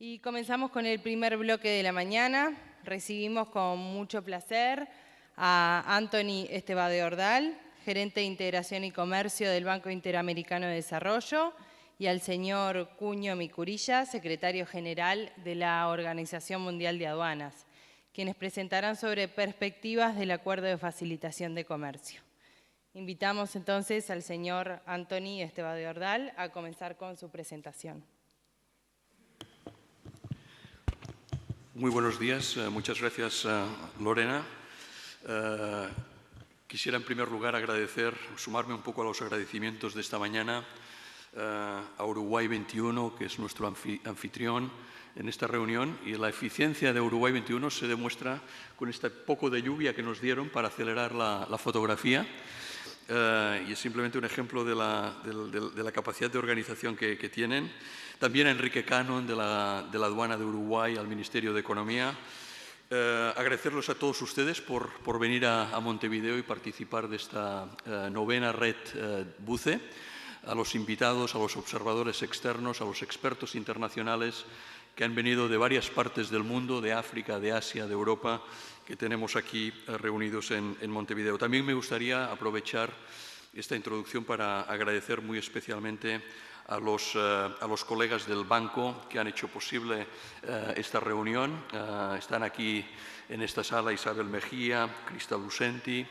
Y comenzamos con el primer bloque de la mañana. Recibimos con mucho placer a Anthony de Ordal, gerente de Integración y Comercio del Banco Interamericano de Desarrollo, y al señor Cuño Micurilla, secretario general de la Organización Mundial de Aduanas, quienes presentarán sobre perspectivas del Acuerdo de Facilitación de Comercio. Invitamos entonces al señor Anthony de Ordal a comenzar con su presentación. Muy buenos días, muchas gracias Lorena. Quisiera en primer lugar sumarme un poco a los agradecimientos de esta mañana a Uruguay 21, que es nuestro anfitrión en esta reunión, y la eficiencia de Uruguay 21 se demuestra con este poco de lluvia que nos dieron para acelerar la fotografía. Y es simplemente un ejemplo de la capacidad de organización que tienen. También a Enrique Cannon de la Aduana de Uruguay, al Ministerio de Economía. Agradecerles a todos ustedes por venir a Montevideo y participar de esta novena red BUCE, a los invitados, a los observadores externos, a los expertos internacionales que han venido de varias partes del mundo, de África, de Asia, de Europa, que tenemos aquí reunidos en Montevideo. También me gustaría aprovechar esta introducción para agradecer muy especialmente a los colegas del banco que han hecho posible esta reunión. Están aquí en esta sala Isabel Mejía, Cristal Lucenti,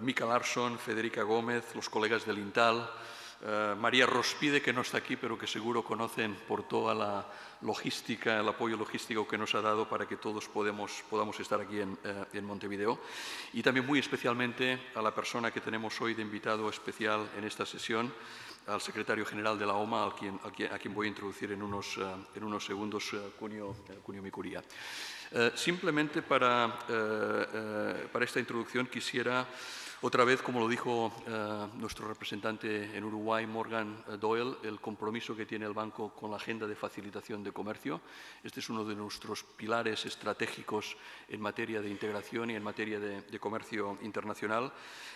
Mica Larsson, Federica Gómez, los colegas del INTAL, María Rospide, que no está aquí, pero que seguro conocen por toda la logística, el apoyo logístico que nos ha dado para que todos podamos estar aquí en Montevideo. Y también muy especialmente a la persona que tenemos hoy de invitado especial en esta sesión, al secretario general de la OMA, a quien voy a introducir en unos segundos, Cuño Micurilla. Simplemente para esta introducción quisiera otra vez, como lo dijo nuestro representante en Uruguay, Morgan Doyle, el compromiso que tiene el banco con la agenda de facilitación de comercio. Este es uno de nuestros pilares estratégicos en materia de integración y en materia de comercio internacional.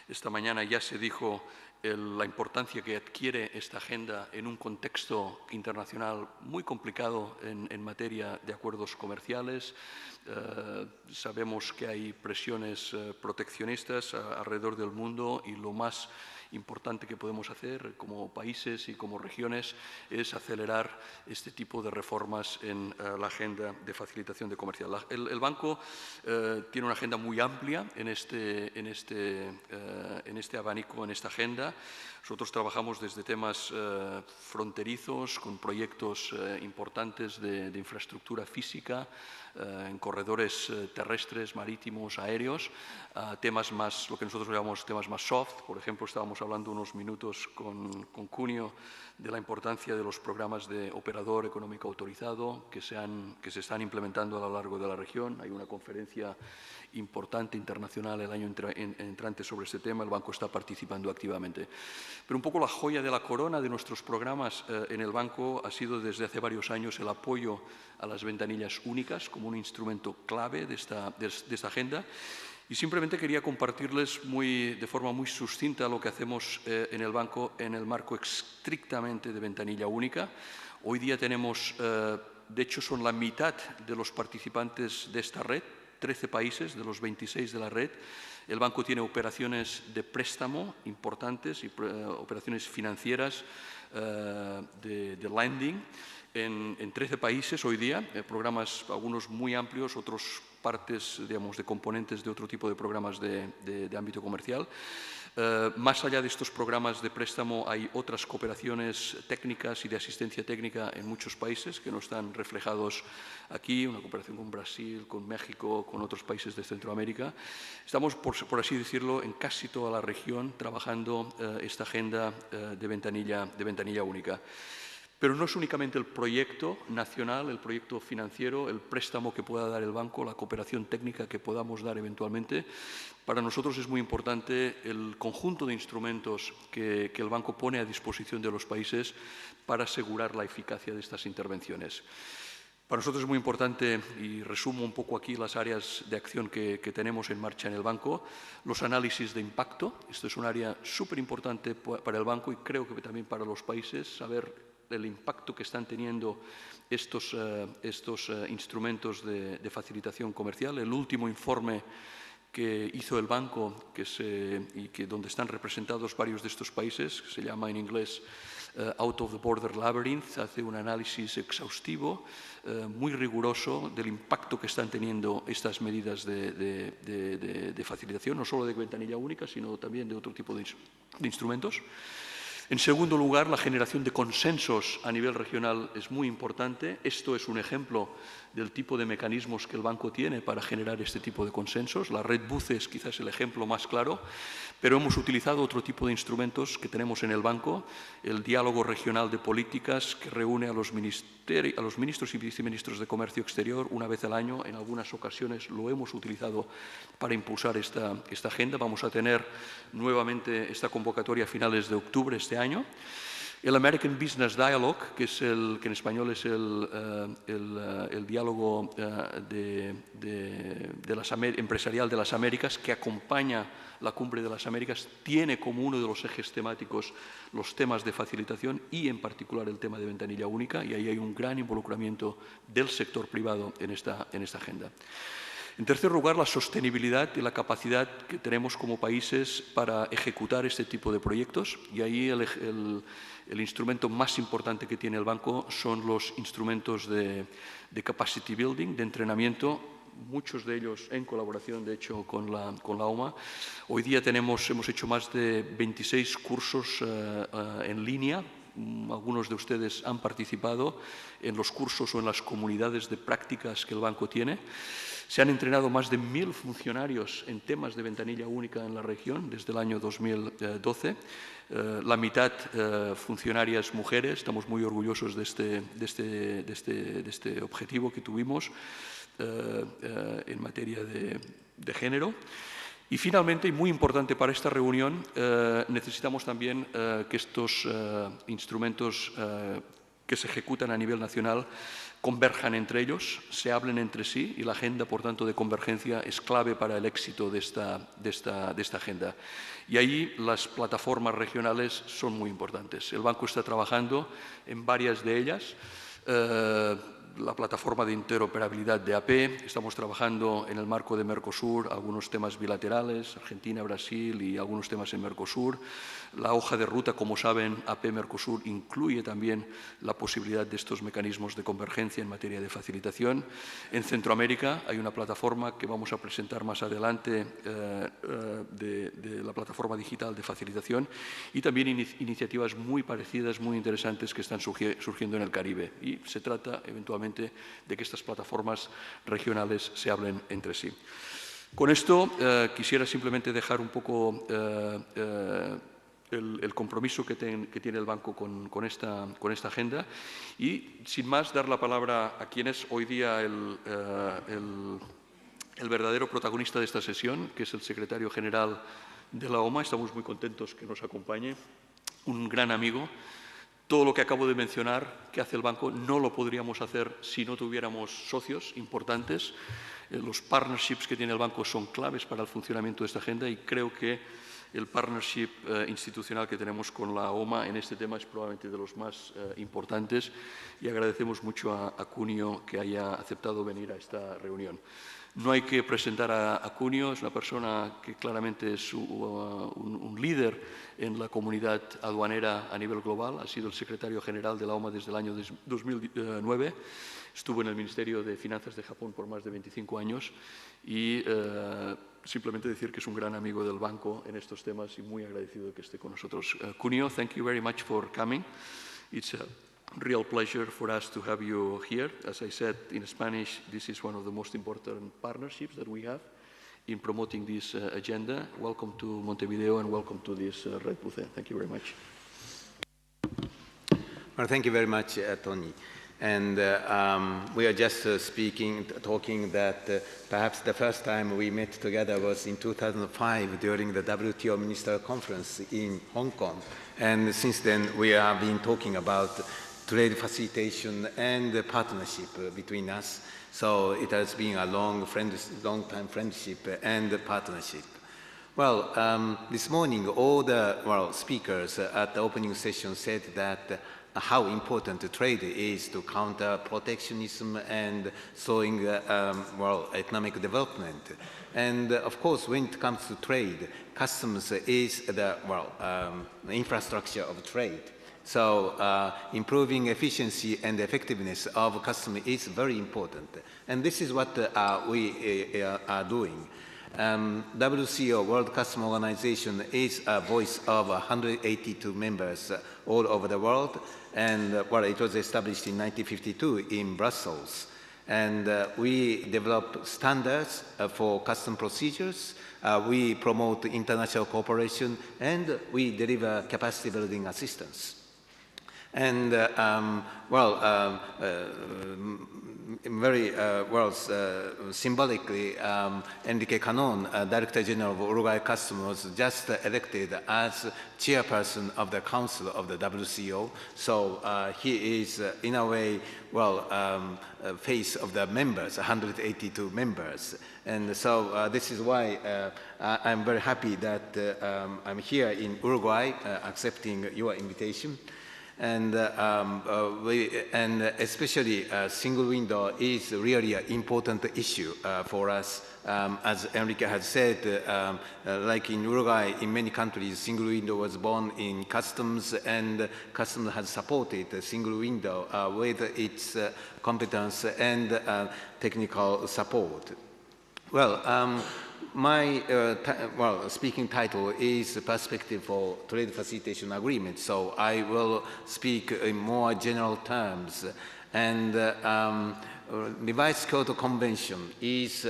Esta mañana ya se dijo la importancia que adquiere esta agenda en un contexto internacional muy complicado en materia de acuerdos comerciales. Sabemos que hay presiones proteccionistas alrededor del mundo y lo más importante que podemos hacer como países y como regiones es acelerar este tipo de reformas en la agenda de facilitación de comercio. El banco tiene una agenda muy amplia en este abanico, en esta agenda. Nosotros trabajamos desde temas fronterizos, con proyectos importantes de infraestructura física, en corredores terrestres, marítimos, aéreos, temas más, lo que nosotros llamamos temas más soft. Por ejemplo, estábamos hablando unos minutos con Cunio de la importancia de los programas de operador económico autorizado que se están implementando a lo largo de la región. Hay una conferencia importante internacional el año entrante sobre este tema. El banco está participando activamente. Pero un poco la joya de la corona de nuestros programas en el banco ha sido desde hace varios años el apoyo a las ventanillas únicas como un instrumento clave de esta agenda. Y simplemente quería compartirles de forma muy sucinta lo que hacemos en el banco en el marco estrictamente de ventanilla única. Hoy día tenemos, de hecho son la mitad de los participantes de esta red, 13 países de los 26 de la red. El banco tiene operaciones de préstamo importantes y operaciones financieras de lending en 13 países hoy día, programas algunos muy amplios, otros partes, digamos, de componentes de otro tipo de programas de ámbito comercial. Más allá de estos programas de préstamo hay otras cooperaciones técnicas y de asistencia técnica en muchos países que no están reflejados aquí, una cooperación con Brasil, con México, con otros países de Centroamérica. Estamos, por así decirlo, en casi toda la región trabajando esta agenda de ventanilla única. Pero no es únicamente el proyecto nacional, el proyecto financiero, el préstamo que pueda dar el banco, la cooperación técnica que podamos dar eventualmente. Para nosotros es muy importante el conjunto de instrumentos que el banco pone a disposición de los países para asegurar la eficacia de estas intervenciones. Para nosotros es muy importante, y resumo un poco aquí las áreas de acción que tenemos en marcha en el banco, los análisis de impacto. Esto es un área súper importante para el banco y creo que también para los países, saber el impacto que están teniendo estos instrumentos de facilitación comercial. El último informe que hizo el banco, donde están representados varios de estos países, se llama en inglés Out of the Border Labyrinth, hace un análisis exhaustivo, muy riguroso del impacto que están teniendo estas medidas de facilitación, no solo de ventanilla única, sino también de otro tipo de instrumentos. En segundo lugar, la generación de consensos a nivel regional es muy importante. Esto es un ejemplo del tipo de mecanismos que el banco tiene para generar este tipo de consensos. La red BUCE es quizás el ejemplo más claro, pero hemos utilizado otro tipo de instrumentos que tenemos en el banco, el diálogo regional de políticas que reúne a los ministros y viceministros de Comercio Exterior una vez al año. En algunas ocasiones lo hemos utilizado para impulsar esta agenda. Vamos a tener nuevamente esta convocatoria a finales de octubre este año. El American Business Dialogue, que en español es el diálogo empresarial de las Américas, que acompaña la Cumbre de las Américas, tiene como uno de los ejes temáticos los temas de facilitación y en particular el tema de ventanilla única, y ahí hay un gran involucramiento del sector privado en esta agenda. En tercer lugar, la sostenibilidad y la capacidad que tenemos como países para ejecutar este tipo de proyectos, y ahí el instrumento más importante que tiene el banco son los instrumentos de capacity building, de entrenamiento, muchos de ellos en colaboración, de hecho, con la OMA. Hoy día hemos hecho más de 26 cursos en línea. Algunos de ustedes han participado en los cursos o en las comunidades de prácticas que el banco tiene. Se han entrenado más de 1000 funcionarios en temas de ventanilla única en la región desde el año 2012. La mitad funcionarias mujeres. Estamos muy orgullosos de este objetivo que tuvimos en materia de género. Y finalmente, y muy importante para esta reunión, necesitamos también que estos instrumentos que se ejecutan a nivel nacional converjan entre ellos, se hablen entre sí, y la agenda, por tanto, de convergencia es clave para el éxito de esta agenda. Y ahí las plataformas regionales son muy importantes. El banco está trabajando en varias de ellas. La plataforma de interoperabilidad de AP, estamos trabajando en el marco de Mercosur, algunos temas bilaterales, Argentina, Brasil y algunos temas en Mercosur. La hoja de ruta, como saben, AP-Mercosur incluye también la posibilidad de estos mecanismos de convergencia en materia de facilitación. En Centroamérica hay una plataforma que vamos a presentar más adelante de la plataforma digital de facilitación, y también iniciativas muy parecidas, muy interesantes que están surgiendo en el Caribe. Y se trata eventualmente de que estas plataformas regionales se hablen entre sí. Con esto quisiera simplemente dejar un poco el compromiso que tiene el banco con esta agenda, y sin más dar la palabra a quien es hoy día el verdadero protagonista de esta sesión, que es el secretario general de la OMA. Estamos muy contentos que nos acompañe, un gran amigo. Todo lo que acabo de mencionar que hace el banco no lo podríamos hacer si no tuviéramos socios importantes. Los partnerships que tiene el banco son claves para el funcionamiento de esta agenda, y creo que el partnership institucional que tenemos con la OMA en este tema es probablemente de los más importantes, y agradecemos mucho a Cunio que haya aceptado venir a esta reunión. No hay que presentar a Cunio, es una persona que claramente es un líder en la comunidad aduanera a nivel global. Ha sido el secretario general de la OMA desde el año 2009. Estuvo en el Ministerio de Finanzas de Japón por más de 25 años y simplemente decir que es un gran amigo del banco en estos temas y muy agradecido de que esté con nosotros. Cunio, thank you very much for coming. It's a real pleasure for us to have you here. As I said in Spanish, this is one of the most important partnerships that we have in promoting this agenda. Welcome to Montevideo and welcome to this Red Booth. Thank you very much. Well, thank you very much, Tony. And we are just talking that perhaps the first time we met together was in 2005 during the WTO Minister Conference in Hong Kong. And since then, we have been talking about trade facilitation and the partnership between us. So it has been a long-time friendship and partnership. Well, this morning, all the speakers at the opening session said that how important trade is to counter protectionism and slowing economic development. And of course, when it comes to trade, customs is the infrastructure of trade. So improving efficiency and effectiveness of customs is very important. And this is what we are doing. WCO, World Customs Organization, is a voice of 182 members all over the world, and it was established in 1952 in Brussels. And we develop standards for custom procedures, we promote international cooperation, and we deliver capacity building assistance. And very symbolically, Enrique Canon, Director General of Uruguay Customs, was just elected as chairperson of the Council of the WCO. So he is, in a way, face of the members, 182 members. And so this is why I'm very happy that I'm here in Uruguay accepting your invitation. And especially single window is really an important issue for us. As Enrique has said, like in Uruguay, in many countries, single window was born in customs, and customs has supported the single window with its competence and technical support. Well, my speaking title is Perspective for Trade Facilitation Agreement, so I will speak in more general terms. And revised Kyoto Convention is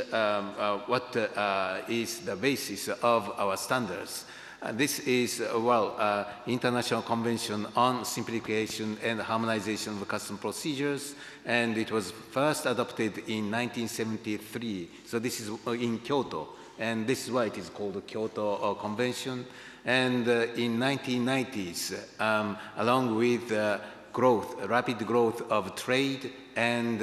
what is the basis of our standards. This is, International Convention on Simplification and Harmonization of Custom Procedures, and it was first adopted in 1973. So this is in Kyoto, and this is why it is called the Kyoto Convention. And in 1990s, along with rapid growth of trade and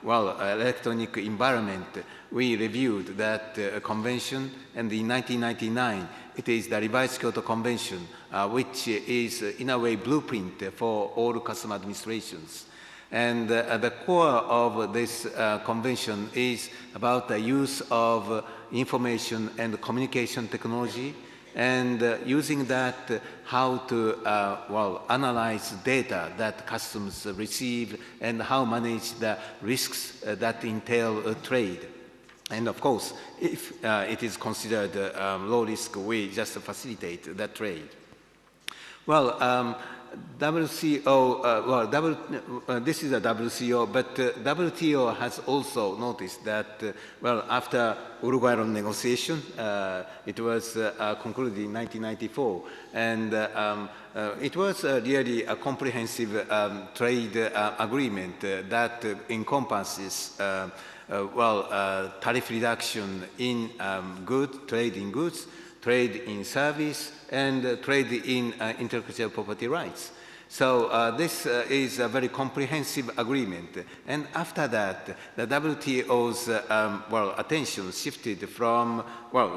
electronic environment, we reviewed that convention, and in 1999 it is the revised Kyoto Convention, which is in a way blueprint for all customs administrations. And the core of this convention is about the use of information and communication technology, and using that, how to analyze data that customs receive and how manage the risks that entail trade. And of course, if it is considered low risk, we just facilitate that trade. Well, WCO, this is a WCO, but WTO has also noticed that, after Uruguay negotiation, it was concluded in 1994, and it was really a comprehensive trade agreement that encompasses tariff reduction in trade in goods, trade in service, and trade in intellectual property rights. So this is a very comprehensive agreement. And after that, the WTO's attention shifted from,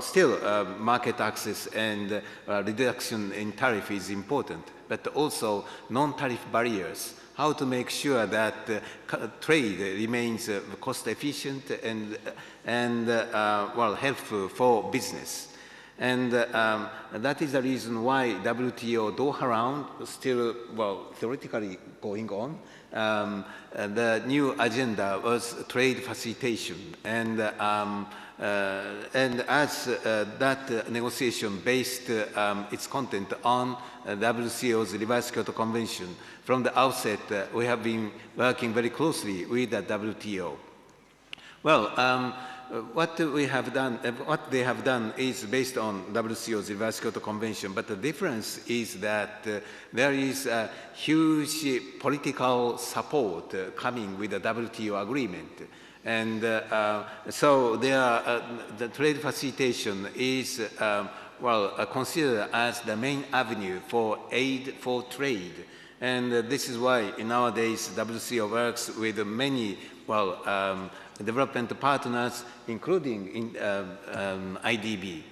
still market access and reduction in tariff is important, but also non-tariff barriers. How to make sure that trade remains cost efficient and helpful for business. And that is the reason why WTO Doha round is still, theoretically going on. The new agenda was trade facilitation. And as that negotiation based its content on WCO's revised Kyoto Convention, from the outset, we have been working very closely with the WTO. Well, what they have done is based on WCO's revised Kyoto Convention, but the difference is that there is a huge political support coming with the WTO agreement. And so the trade facilitation is considered as the main avenue for aid for trade. And this is why nowadays WCO works with many development partners, including in IDB.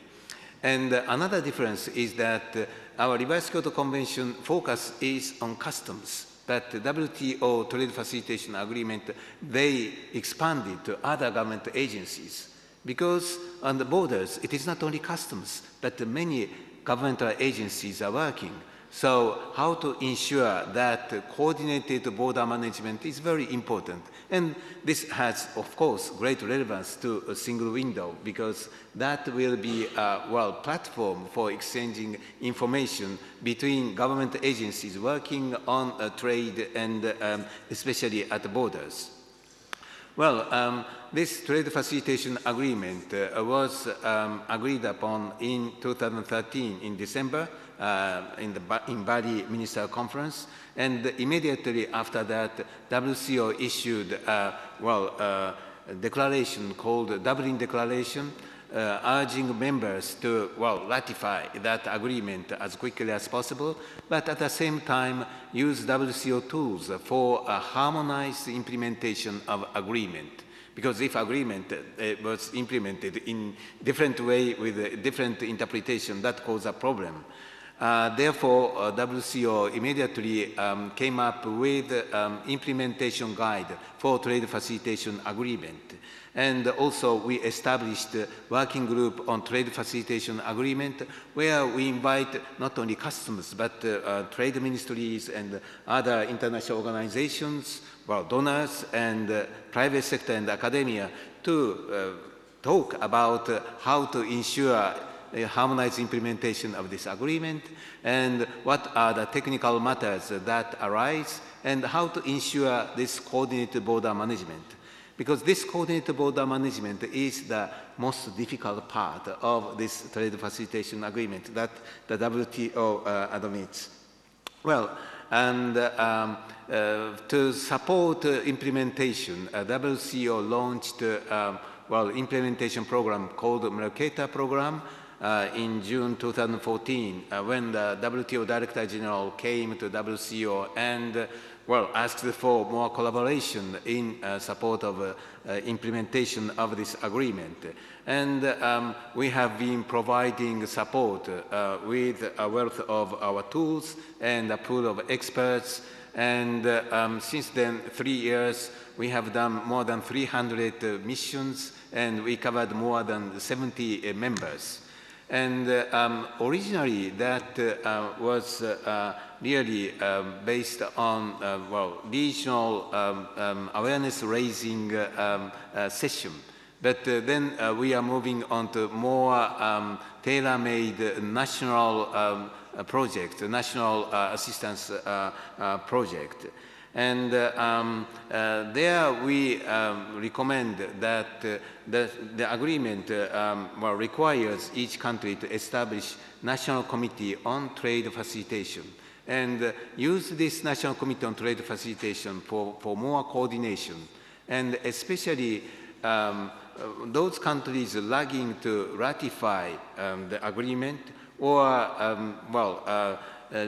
And another difference is that our revised Kyoto Convention focus is on customs, but the WTO Trade Facilitation Agreement, they expanded to other government agencies. Because on the borders, it is not only customs, but many governmental agencies are working. So how to ensure that coordinated border management is very important. And this has, of course, great relevance to a single window, because that will be a platform for exchanging information between government agencies working on trade and especially at the borders. Well, this trade facilitation agreement was agreed upon in 2013 in December in Bali Minister Conference, and immediately after that, WCO issued a declaration called Dublin Declaration, urging members to ratify that agreement as quickly as possible, but at the same time use WCO tools for a harmonized implementation of agreement. Because if agreement was implemented in different way with a different interpretation, that caused a problem. Therefore, WCO immediately came up with implementation guide for trade facilitation agreement. And also we established a working group on trade facilitation agreement, where we invite not only customers, but trade ministries and other international organizations, donors and private sector and academia to talk about how to ensure a harmonized implementation of this agreement, and what are the technical matters that arise, and how to ensure this coordinated border management. Because this coordinated border management is the most difficult part of this trade facilitation agreement that the WTO admits. Well, and to support implementation, WCO launched implementation program called Mercator Program in June 2014, when the WTO Director General came to WCO and asked for more collaboration in support of implementation of this agreement. And we have been providing support with a wealth of our tools and a pool of experts. And since then, 3 years, we have done more than 300 missions, and we covered more than 70 members. And originally, that was really based on regional awareness-raising session. But then we are moving on to more tailor-made national project, national assistance project. And there we recommend that the agreement requires each country to establish national committee on trade facilitation and use this national committee on trade facilitation for more coordination. And especially those countries lagging to ratify the agreement or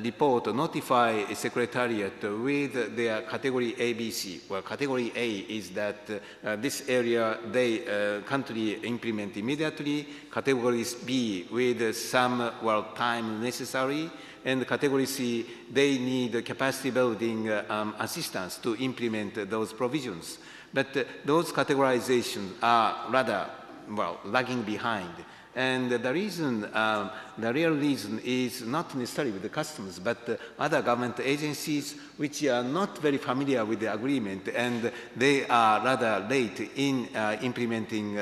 report or notify a secretariat with their category ABC. Well, category A is that this area they country implement immediately. Categories B with some time necessary, and category C they need capacity building assistance to implement those provisions. But those categorizations are rather lagging behind. And the reason, the real reason is not necessarily with the customers, but other government agencies which are not very familiar with the agreement, and they are rather late in implementing,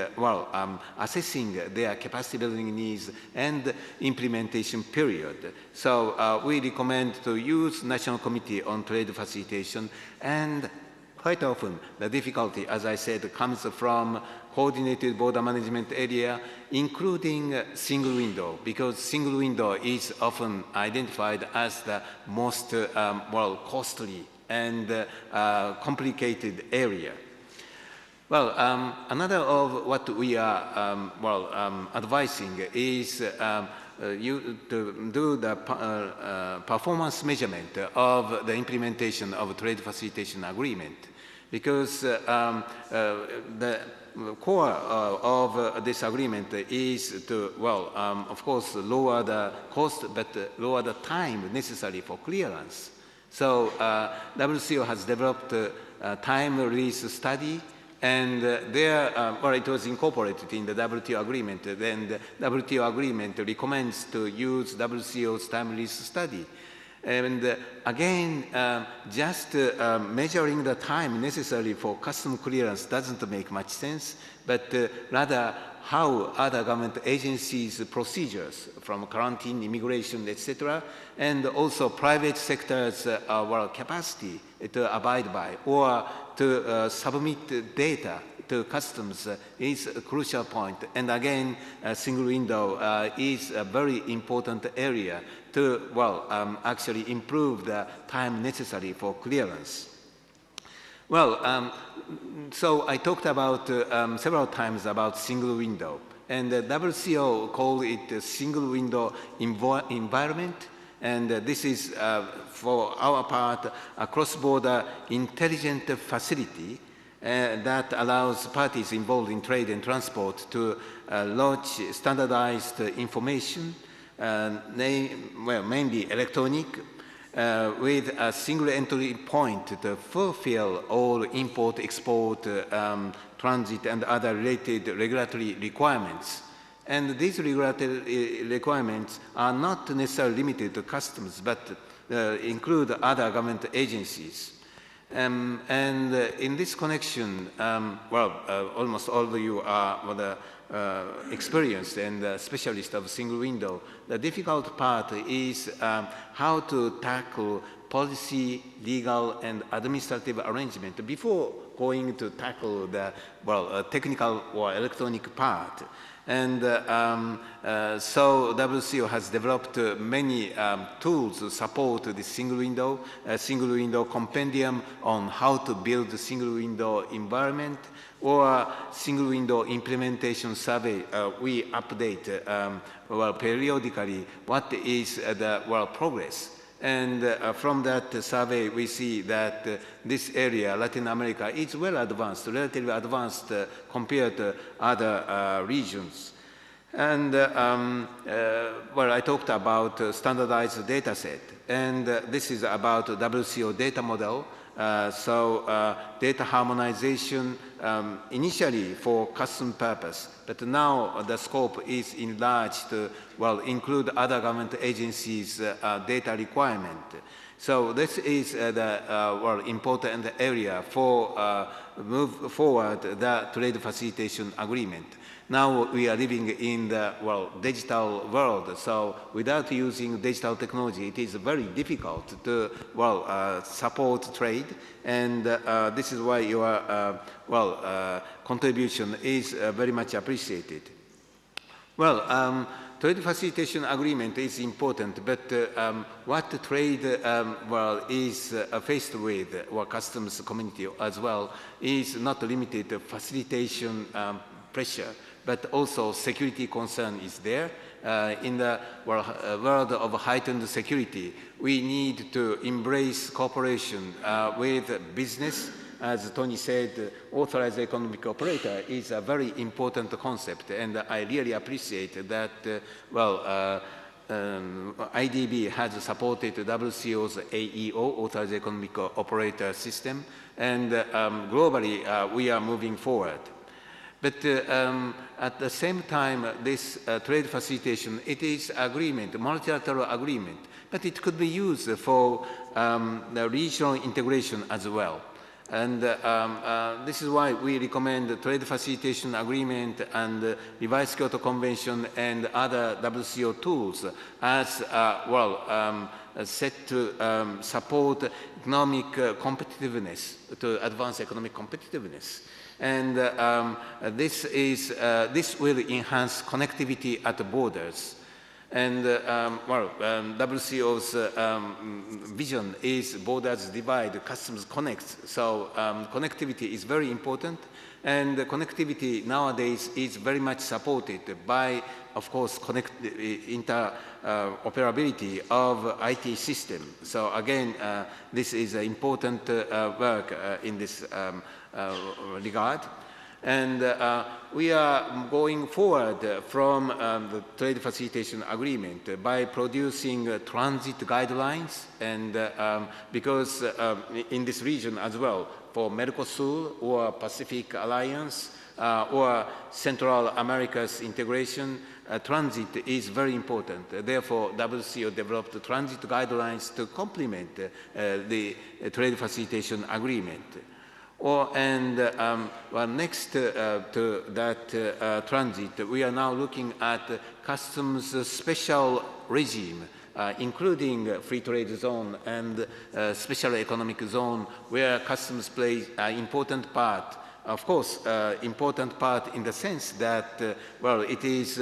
assessing their capacity building needs and implementation period. So we recommend to use National Committee on Trade Facilitation, and quite often the difficulty, as I said, comes from coordinated border management area, including single window, because single window is often identified as the most costly and complicated area. Well, another of what we are advising is to do the performance measurement of the implementation of trade facilitation agreement. because the core of this agreement is to, well, of course, lower the cost, but lower the time necessary for clearance. So WCO has developed a time release study, and there, well, it was incorporated in the WTO agreement. Then the WTO agreement recommends to use WCO's time release study. And again, just measuring the time necessary for custom clearance doesn't make much sense, but rather how other government agencies' procedures from quarantine, immigration, etc., and also private sector's well, capacity to abide by or to submit data to customs is a crucial point. And again, a single window is a very important area to, well, actually improve the time necessary for clearance. Well, so I talked about several times about single window, and the WCO called it a single window environment, and this is, for our part, a cross-border intelligent facility that allows parties involved in trade and transport to lodge standardized information, well, mainly electronic, with a single entry point to fulfill all import, export, transit, and other related regulatory requirements. And these regulatory requirements are not necessarily limited to customs, but include other government agencies. And in this connection, well, almost all of you are experienced and specialists of single window. The difficult part is how to tackle policy, legal, and administrative arrangement before going to tackle the, well, technical or electronic part. And so WCO has developed many tools to support the single window compendium on how to build a single window environment, or single window implementation survey. We update well, periodically what is the, well, progress. And from that survey, we see that this area, Latin America, is well advanced, relatively advanced compared to other regions. And well, I talked about standardized data set, and this is about WCO data model. So data harmonization initially for custom purpose, but now the scope is enlarged to, well, include other government agencies' data requirement. So this is the well, important area for move forward the trade facilitation agreement. Now we are living in the, well, digital world, so without using digital technology, it is very difficult to, well, support trade, and this is why your, well, contribution is very much appreciated. Well, trade facilitation agreement is important, but what trade, well, is faced with, or customs community as well, is not limited to facilitation pressure, but also security concern is there. In the world of heightened security, we need to embrace cooperation with business. As Tony said, authorized economic operator is a very important concept, and I really appreciate that, well, IDB has supported WCO's AEO, authorized economic operator system, and globally we are moving forward. But at the same time, this trade facilitation, it is agreement, multilateral agreement, but it could be used for the regional integration as well. And this is why we recommend the trade facilitation agreement and revised Kyoto Convention and other WCO tools as, well, set to support economic competitiveness, to advance economic competitiveness. And this will enhance connectivity at the borders. And well, WCO's vision is borders divide, customs connect. So connectivity is very important. And the connectivity nowadays is very much supported by, of course, interoperability of IT system. So again, this is an important work in this regard. And we are going forward from the trade facilitation agreement by producing transit guidelines, and because in this region as well, for Mercosur or Pacific Alliance or Central America's integration, transit is very important. Therefore, WCO developed transit guidelines to complement the trade facilitation agreement. Well, next to that transit, we are now looking at customs special regime, including free trade zone and special economic zone, where customs plays an important part. Of course, important part in the sense that, well, it is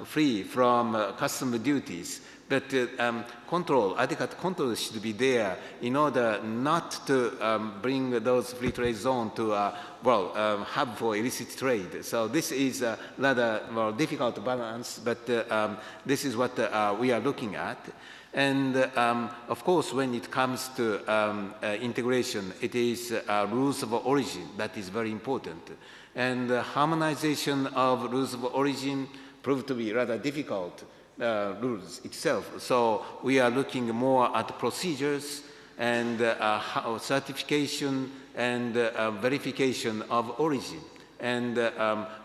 free from customs duties. But adequate control should be there in order not to bring those free trade zones to hub for illicit trade. So this is a rather difficult balance, but this is what we are looking at. And of course, when it comes to integration, it is rules of origin that is very important. And harmonization of rules of origin proved to be rather difficult. Rules itself. So we are looking more at procedures and certification and verification of origin. And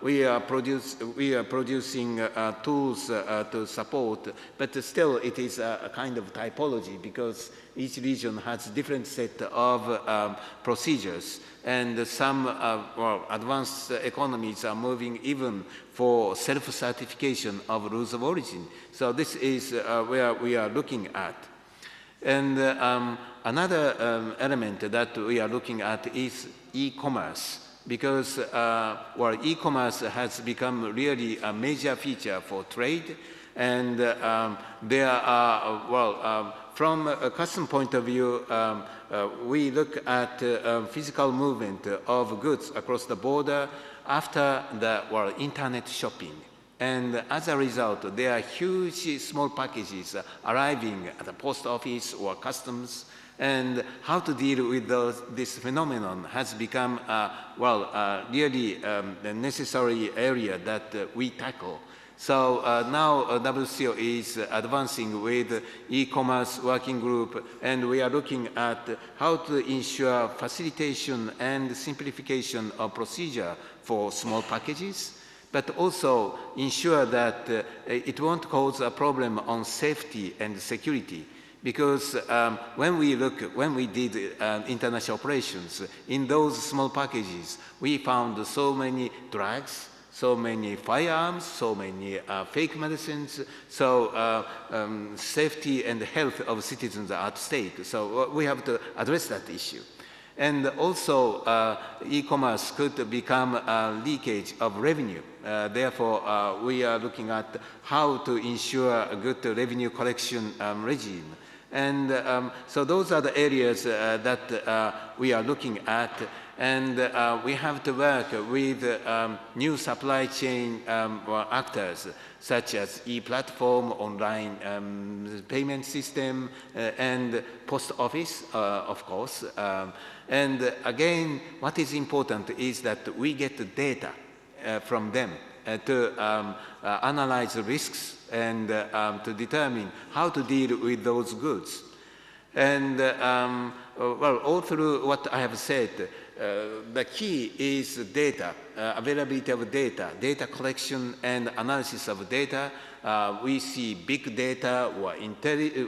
we are producing tools to support, but still it is a kind of typology because each region has different set of procedures, and some advanced economies are moving even for self-certification of rules of origin. So this is where we are looking at. And another element that we are looking at is e-commerce, because e-commerce has become really a major feature for trade, and there are, from a custom point of view, we look at physical movement of goods across the border after the internet shopping. And as a result, there are huge small packages arriving at the post office or customs, and how to deal with this phenomenon has become, really the necessary area that we tackle. So now WCO is advancing with e-commerce working group, and we are looking at how to ensure facilitation and simplification of procedure for small packages, but also ensure that it won't cause a problem on safety and security. Because when we did international operations, in those small packages, we found so many drugs, so many firearms, so many fake medicines, so safety and health of citizens are at stake. So we have to address that issue. And also, e-commerce could become a leakage of revenue. Therefore, we are looking at how to ensure a good revenue collection regime. And so those are the areas that we are looking at. And we have to work with new supply chain actors, such as e-platform, online payment system, and post office, of course. And again, what is important is that we get data from them to analyze the risks and to determine how to deal with those goods. And all through what I have said, the key is data, availability of data, data collection and analysis of data. We see big data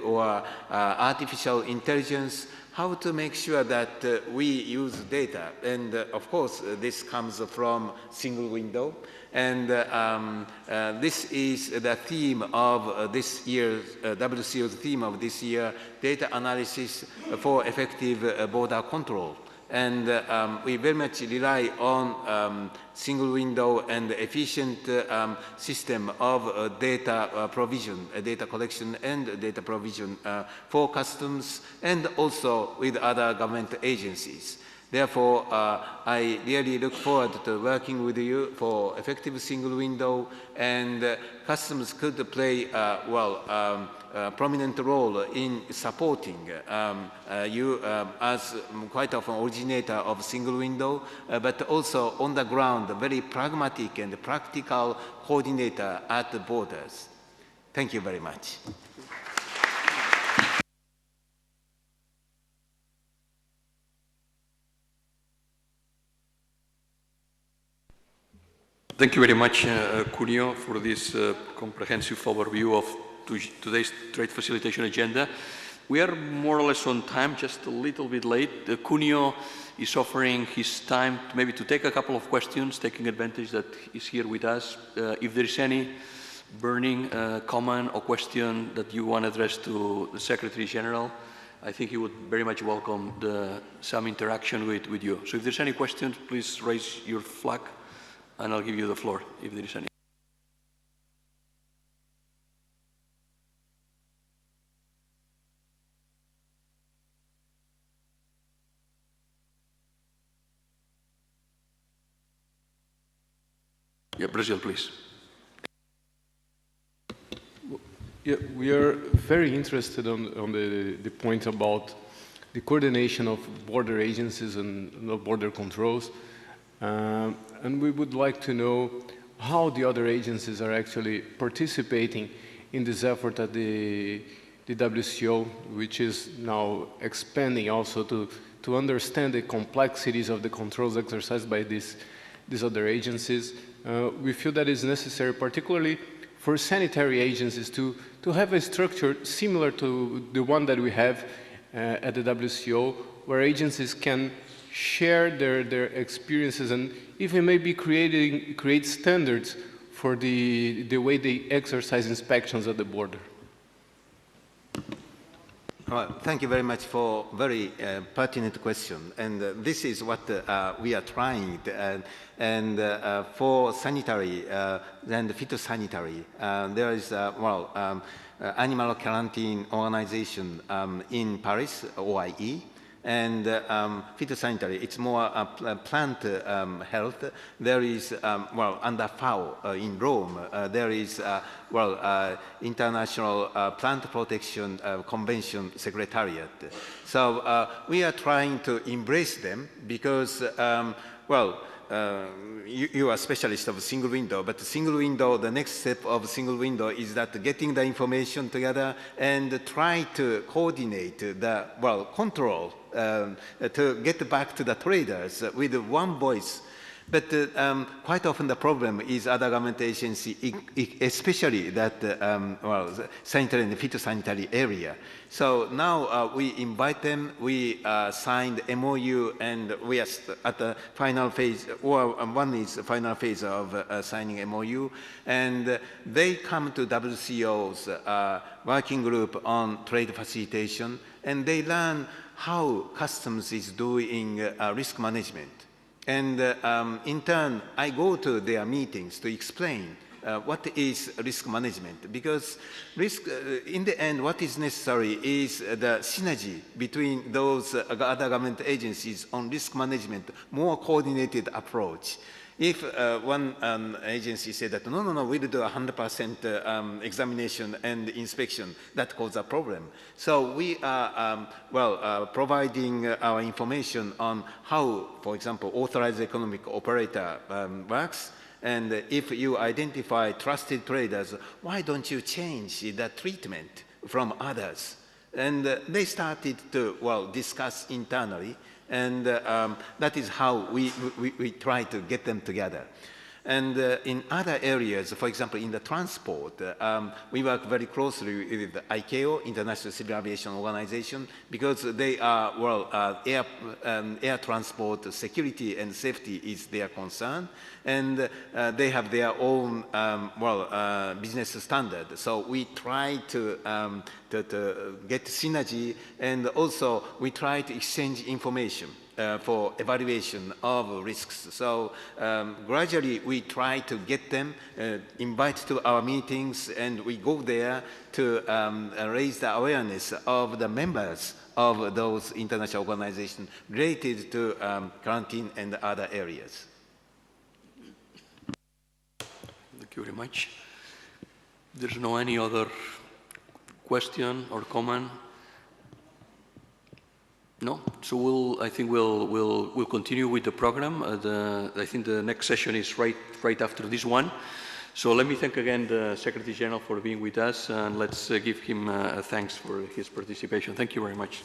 or artificial intelligence, how to make sure that we use data. And of course, this comes from single window. And this is the theme of this year's, WCO's theme of this year, data analysis for effective border control. And we very much rely on single window and efficient system of data provision, data collection and data provision for customs and also with other government agencies. Therefore, I really look forward to working with you for effective single window, and customs could play a prominent role in supporting you as quite often originator of single window, but also on the ground, a very pragmatic and practical coordinator at the borders. Thank you very much. Thank you very much, Cunio, for this comprehensive overview of today's trade facilitation agenda. We are more or less on time, just a little bit late. Cunio is offering his time maybe to take a couple of questions, taking advantage that he's here with us. If there is any burning comment or question that you want to address to the Secretary General, I think he would very much welcome some interaction with you. So if there's any questions, please raise your flag, and I'll give you the floor if there is any. Yeah, Brazil, please. Yeah, we are very interested on the point about the coordination of border agencies and border controls. And we would like to know how the other agencies are actually participating in this effort at the WCO, which is now expanding also to understand the complexities of the controls exercised by these other agencies. We feel that is necessary, particularly for sanitary agencies, to have a structure similar to the one that we have at the WCO, where agencies can share their experiences and even maybe create standards for the way they exercise inspections at the border. Well, thank you very much for a very pertinent question. And this is what we are trying. For sanitary and phytosanitary, there is, animal quarantine organization in Paris, OIE. And phytosanitary, it's more plant health. There is, under FAO in Rome, there is, International Plant Protection Convention Secretariat. So we are trying to embrace them because, you are a specialist of single window, but single window, the next step of single window is that getting the information together and try to coordinate the, control to get back to the traders with one voice. But quite often the problem is other government agency, especially that, sanitary and phytosanitary area. So now we invite them, we signed MOU, and we are at the final phase, or one is the final phase of signing MOU, and they come to WCO's working group on trade facilitation, and they learn how customs is doing risk management. And in turn, I go to their meetings to explain what is risk management, because risk, in the end, what is necessary is the synergy between those other government agencies on risk management, more coordinated approach. If one agency said that, no, we'll do 100% examination and inspection, that causes a problem. So we are, providing our information on how, for example, authorized economic operator works. And if you identify trusted traders, why don't you change the treatment from others? And they started to, discuss internally. And that is how we try to get them together. And in other areas, for example, in the transport, we work very closely with ICAO, International Civil Aviation Organization, because they are, air transport security and safety is their concern. And they have their own, business standard. So we try to get synergy, and also we try to exchange information. for evaluation of risks. So gradually we try to get them, invite to our meetings, and we go there to raise the awareness of the members of those international organizations related to quarantine and other areas. Thank you very much. There's no any other question or comment? No? So I think we'll continue with the program. I think the next session is right after this one. So let me thank again the Secretary General for being with us, and let's give him thanks for his participation. Thank you very much.